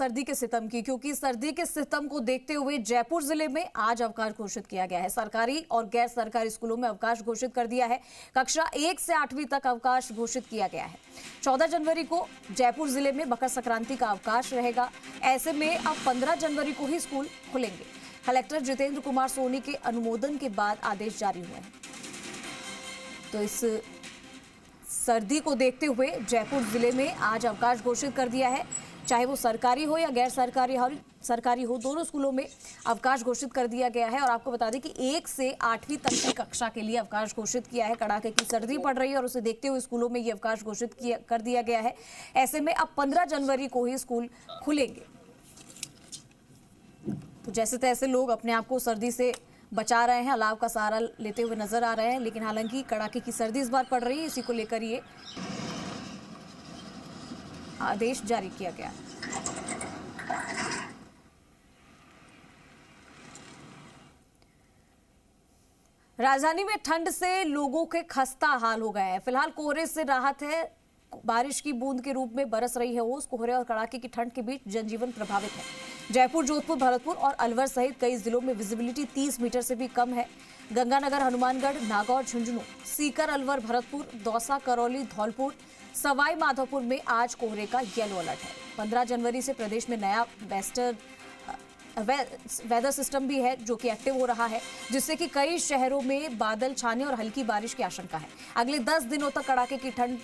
सर्दी के सितम की, क्योंकि सर्दी के सितम को देखते हुए जयपुर जिले में आज अवकाश घोषित किया गया है। सरकारी और गैर सरकारी स्कूलों में अवकाश घोषित कर दिया है। कक्षा 1 से 8वीं तक अवकाश घोषित किया गया है। 14 जनवरी को जयपुर जिले में मकर संक्रांति का अवकाश रहेगा। ऐसे में अब 15 जनवरी को ही स्कूल खुलेंगे। कलेक्टर जितेंद्र कुमार सोनी के अनुमोदन के बाद आदेश जारी हुए हैं। तो इस सर्दी को देखते हुए जयपुर जिले में आज अवकाश घोषित कर दिया है। चाहे वो सरकारी हो या गैर सरकारी हो, दोनों स्कूलों में अवकाश घोषित कर दिया गया है। और आपको बता दें कि 1 से 8वीं तक की कक्षा के लिए अवकाश घोषित किया है। कड़ाके की सर्दी पड़ रही है और उसे देखते हुए स्कूलों में ये अवकाश घोषित कर दिया गया है। ऐसे में अब 15 जनवरी को ही स्कूल खुलेंगे। तो जैसे तैसे लोग अपने आप को सर्दी से बचा रहे हैं, अलाव का सहारा लेते हुए नजर आ रहे हैं। लेकिन हालांकि कड़ाके की सर्दी इस बार पड़ रही है, इसी को लेकर ये आदेश जारी किया गया। राजधानी में ठंड से लोगों के खस्ता हाल हो गए हैं। फिलहाल कोहरे से राहत है। बारिश की बूंद के रूप में बरस रही है ओस। कोहरे और कड़ाके की ठंड के बीच जनजीवन प्रभावित है। जयपुर, जोधपुर, भरतपुर और अलवर सहित कई जिलों में विजिबिलिटी 30 मीटर से भी कम है। गंगानगर, हनुमानगढ़, नागौर, झुंझुनू, सीकर, अलवर, भरतपुर, दौसा, करौली, धौलपुर, सवाई माधोपुर में आज कोहरे का येलो अलर्ट है। 15 जनवरी से प्रदेश में नया वेदर सिस्टम भी है जो कि एक्टिव हो रहा है, जिससे कि कई शहरों में बादल छाने और हल्की बारिश की आशंका है। अगले 10 दिनों तक कड़ाके की ठंड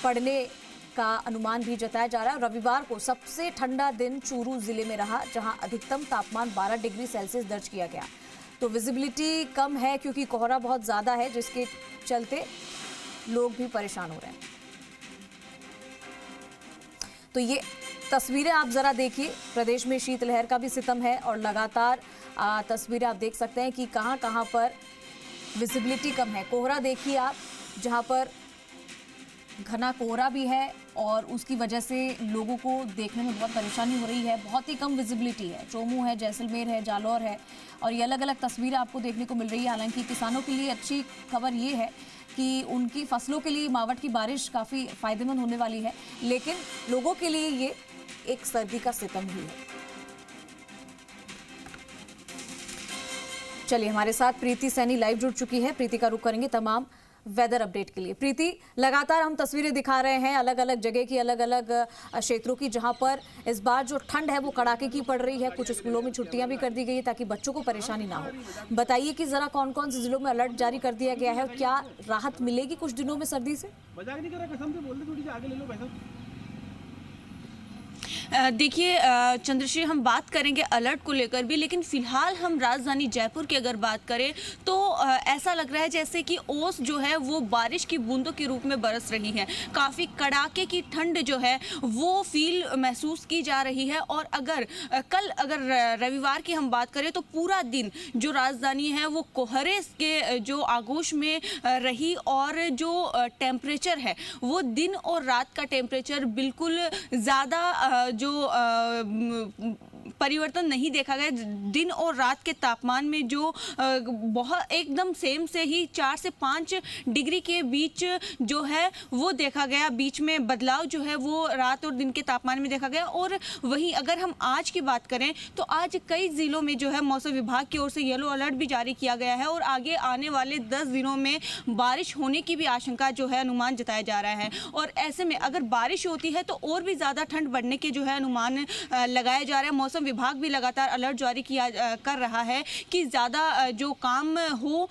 पड़ने का अनुमान भी जताया जा रहा है। रविवार को सबसे ठंडा दिन चूरू जिले में रहा, जहां अधिकतम तापमान 12 डिग्री सेल्सियस दर्ज किया गया। तो विजिबिलिटी कम है क्योंकि कोहरा बहुत ज्यादा है, जिसके चलते लोग भी परेशान हो रहे हैं। तो ये तस्वीरें आप जरा देखिए। प्रदेश में शीतलहर का भी सितम है और लगातार तस्वीरें आप देख सकते हैं कि कहां कहां पर विजिबिलिटी कम है। कोहरा देखिए आप, जहां पर घना कोहरा भी है और उसकी वजह से लोगों को देखने में बहुत परेशानी हो रही है। बहुत ही कम विजिबिलिटी है। चोमू है, जैसलमेर है, जालौर है और ये अलग अलग तस्वीरें आपको देखने को मिल रही है। हालांकि किसानों के लिए अच्छी खबर ये है कि उनकी फसलों के लिए मावठ की बारिश काफ़ी फायदेमंद होने वाली है, लेकिन लोगों के लिए ये एक सर्दी का सितम ही है। चलिए, हमारे साथ प्रीति सैनी लाइव जुड़ चुकी है। प्रीति का रुख करेंगे तमाम वेदर अपडेट के लिए। प्रीति, लगातार हम तस्वीरें दिखा रहे हैं अलग अलग जगह की, अलग अलग क्षेत्रों की, जहां पर इस बार जो ठंड है वो कड़ाके की पड़ रही है। कुछ स्कूलों में छुट्टियां भी कर दी गई है ताकि बच्चों को परेशानी ना हो। बताइए कि जरा कौन कौन से जिलों में अलर्ट जारी कर दिया गया है और क्या राहत मिलेगी कुछ दिनों में सर्दी से? देखिए चंद्रश्री, हम बात करेंगे अलर्ट को लेकर भी, लेकिन फिलहाल हम राजधानी जयपुर की अगर बात करें तो ऐसा लग रहा है जैसे कि ओस जो है वो बारिश की बूंदों के रूप में बरस रही है। काफ़ी कड़ाके की ठंड जो है वो फील महसूस की जा रही है। और अगर रविवार की हम बात करें तो पूरा दिन जो राजधानी है वो कोहरे के जो आगोश में रही और जो टेम्परेचर है वो दिन और रात का टेम्परेचर बिल्कुल ज़्यादा जो परिवर्तन नहीं देखा गया। दिन और रात के तापमान में जो बहुत एकदम सेम से ही 4 से 5 डिग्री के बीच जो है वो देखा गया। बीच में बदलाव जो है वो रात और दिन के तापमान में देखा गया। और वहीं अगर हम आज की बात करें तो आज कई जिलों में जो है मौसम विभाग की ओर से येलो अलर्ट भी जारी किया गया है और आगे आने वाले 10 दिनों में बारिश होने की भी आशंका जो है अनुमान जताया जा रहा है। और ऐसे में अगर बारिश होती है तो और भी ज़्यादा ठंड बढ़ने के जो है अनुमान लगाया जा रहा है। मौसम विभाग भी लगातार अलर्ट जारी कर रहा है कि ज़्यादा जो काम हो,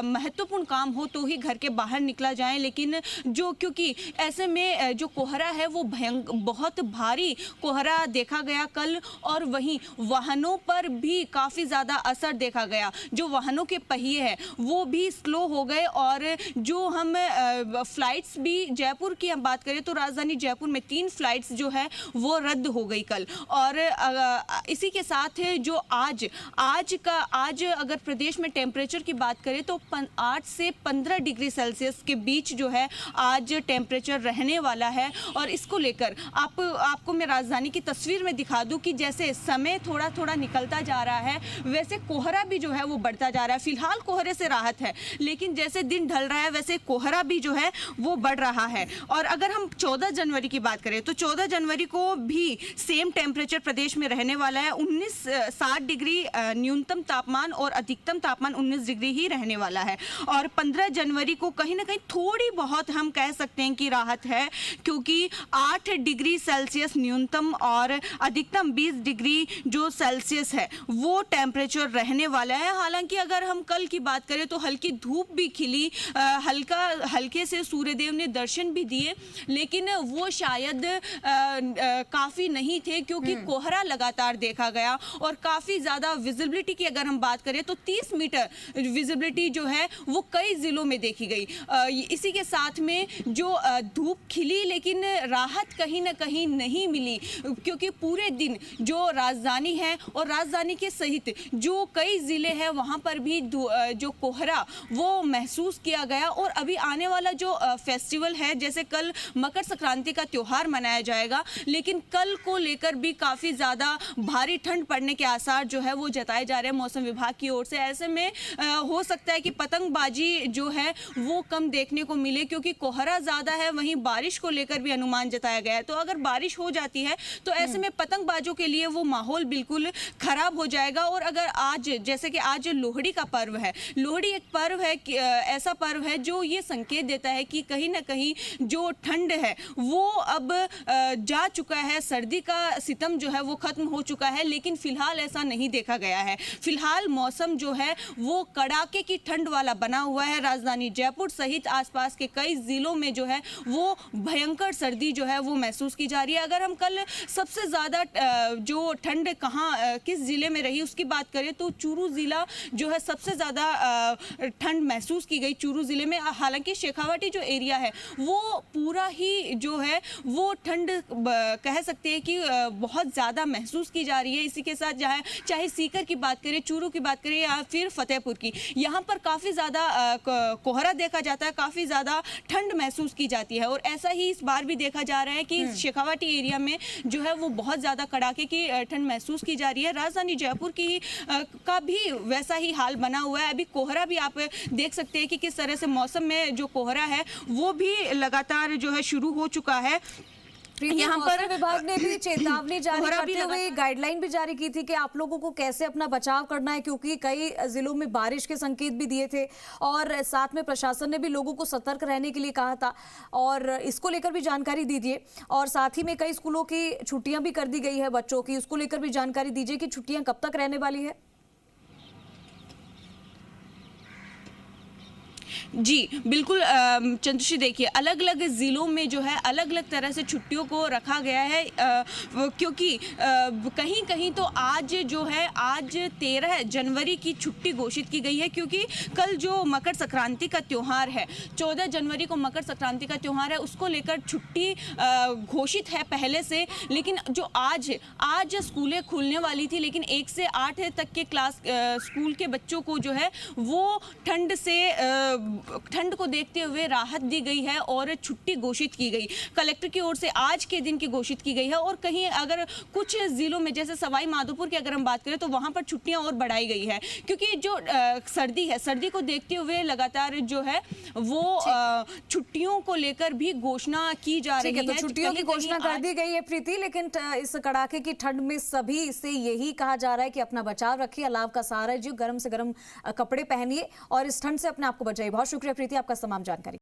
महत्वपूर्ण काम हो तो ही घर के बाहर निकला जाए। लेकिन जो क्योंकि ऐसे में जो कोहरा है वो बहुत भारी कोहरा देखा गया कल, और वहीं वाहनों पर भी काफ़ी ज़्यादा असर देखा गया। जो वाहनों के पहिए हैं वो भी स्लो हो गए और जो हम फ्लाइट्स भी जयपुर की हम बात करें तो राजधानी जयपुर में 3 फ्लाइट्स जो है वो रद्द हो गई कल। और इसी के साथ जो आज अगर प्रदेश में टेम्परेचर की बात करें तो 8 से 15 डिग्री सेल्सियस के बीच जो है आज टेम्परेचर रहने वाला है। और इसको लेकर आपको मैं राजधानी की तस्वीर में दिखा दूं कि जैसे समय थोड़ा थोड़ा निकलता जा रहा है वैसे कोहरा भी जो है वो बढ़ता जा रहा है। फिलहाल कोहरे से राहत है, लेकिन जैसे दिन ढल रहा है वैसे कोहरा भी जो है वो बढ़ रहा है। और अगर हम 14 जनवरी की बात करें तो 14 जनवरी को भी भी सेम टेम्परेचर प्रदेश में रहने वाला है। 60 डिग्री न्यूनतम तापमान और अधिकतम तापमान 19 डिग्री ही रहने वाला है। और 15 जनवरी को कहीं ना कहीं थोड़ी बहुत हम कह सकते हैं कि राहत है, क्योंकि 8 डिग्री सेल्सियस न्यूनतम और अधिकतम 20 डिग्री जो सेल्सियस है वो टेम्परेचर रहने वाला है। हालांकि अगर हम कल की बात करें तो हल्की धूप भी खिली, हल्के से सूर्यदेव ने दर्शन भी दिए, लेकिन वो शायद काफ़ी नहीं थे, क्योंकि कोहरा लगातार देखा गया। और काफ़ी ज़्यादा विजिबिलिटी की अगर हम बात करें तो 30 मीटर विजिबिलिटी जो है वो कई ज़िलों में देखी गई। इसी के साथ में जो धूप खिली, लेकिन राहत कहीं ना कहीं नहीं मिली, क्योंकि पूरे दिन जो राजधानी है और राजधानी के सहित जो कई ज़िले हैं वहाँ पर भी जो कोहरा वो महसूस किया गया। और अभी आने वाला जो फेस्टिवल है, जैसे कल मकर संक्रांति का त्यौहार मनाया जाएगा, लेकिन कल को लेकर भी काफ़ी ज़्यादा भारी ठंड पड़ने के आसार जो है वो जताए जा रहे हैं मौसम विभाग की ओर से। ऐसे में हो सकता है कि पतंगबाजी जो है वो कम देखने को मिले, क्योंकि कोहरा ज़्यादा है। वहीं बारिश को लेकर भी अनुमान जताया गया है, तो अगर बारिश हो जाती है तो ऐसे में पतंगबाजों के लिए वो माहौल बिल्कुल खराब हो जाएगा। और अगर आज, जैसे कि आज लोहड़ी का पर्व है, लोहड़ी एक पर्व है, ऐसा पर्व है जो ये संकेत देता है कि कहीं ना कहीं जो ठंड है वो अब जा चुका है, सर्दी का सितम जो है वो खत्म हो चुका है। लेकिन फिलहाल ऐसा नहीं देखा गया है। फिलहाल मौसम जो है वो कड़ाके की ठंड वाला बना हुआ है। राजधानी जयपुर सहित आसपास के कई जिलों में जो है वो भयंकर सर्दी जो है वो महसूस की जा रही है। अगर हम कल सबसे ज़्यादा जो ठंड कहाँ किस ज़िले में रही उसकी बात करें तो चूरू ज़िला जो है सबसे ज़्यादा ठंड महसूस की गई चूरू ज़िले में। हालांकि शेखावाटी जो एरिया है वो पूरा ही जो है वो ठंड कह सकते हैं कि बहुत ज़्यादा महसूस की जा रही है। इसी के साथ चाहे सीकर की बात करें, चूरू की बात करें या फिर फतेहपुर की, यहाँ पर काफ़ी ज़्यादा कोहरा देखा जाता है, काफ़ी ज़्यादा ठंड महसूस की जाती है। और ऐसा ही इस बार भी देखा जा रहा है कि शेखावाटी एरिया में जो है वो बहुत ज़्यादा कड़ाके की ठंड महसूस की जा रही है। राजधानी जयपुर की का भी वैसा ही हाल बना हुआ है। अभी कोहरा भी आप देख सकते हैं कि किस तरह से मौसम में जो कोहरा है वो भी लगातार जो है शुरू हो चुका है। यहाँ पर विभाग ने भी चेतावनी जारी करते हुए गाइडलाइन भी जारी की थी कि आप लोगों को कैसे अपना बचाव करना है, क्योंकि कई जिलों में बारिश के संकेत भी दिए थे और साथ में प्रशासन ने भी लोगों को सतर्क रहने के लिए कहा था। और इसको लेकर भी जानकारी दीजिए। और साथ ही में कई स्कूलों की छुट्टियां भी कर दी गई है बच्चों की, उसको लेकर भी जानकारी दीजिए कि छुट्टियां कब तक रहने वाली है। जी बिल्कुल चंद्रश्री, देखिए अलग अलग ज़िलों में जो है अलग अलग तरह से छुट्टियों को रखा गया है, क्योंकि कहीं कहीं तो आज जो है आज 13 जनवरी की छुट्टी घोषित की गई है, क्योंकि कल जो मकर संक्रांति का त्यौहार है, 14 जनवरी को मकर संक्रांति का त्यौहार है, उसको लेकर छुट्टी घोषित है पहले से। लेकिन जो आज स्कूलें खुलने वाली थी, लेकिन 1 से 8 तक के क्लास स्कूल के बच्चों को जो है वो ठंड को देखते हुए राहत दी गई है और छुट्टी घोषित की गई। कलेक्टर की ओर से आज के दिन की घोषित की गई है। और कहीं अगर कुछ जिलों में जैसे सवाई माधोपुर की अगर हम बात करें तो वहां पर छुट्टियां और बढ़ाई गई है, क्योंकि जो सर्दी है, सर्दी को देखते हुए लगातार जो है वो छुट्टियों को लेकर भी घोषणा की जा रही है। तो छुट्टियों की घोषणा कर दी गई है प्रीति, लेकिन इस कड़ाके की ठंड में सभी से यही कहा जा रहा है कि अपना बचाव रखिए, अलाव का सहारा लीजिए, गर्म से गर्म कपड़े पहनिए और इस ठंड से अपने आप को बचाइए। बहुत शुक्रिया प्रीति आपका तमाम जानकारी।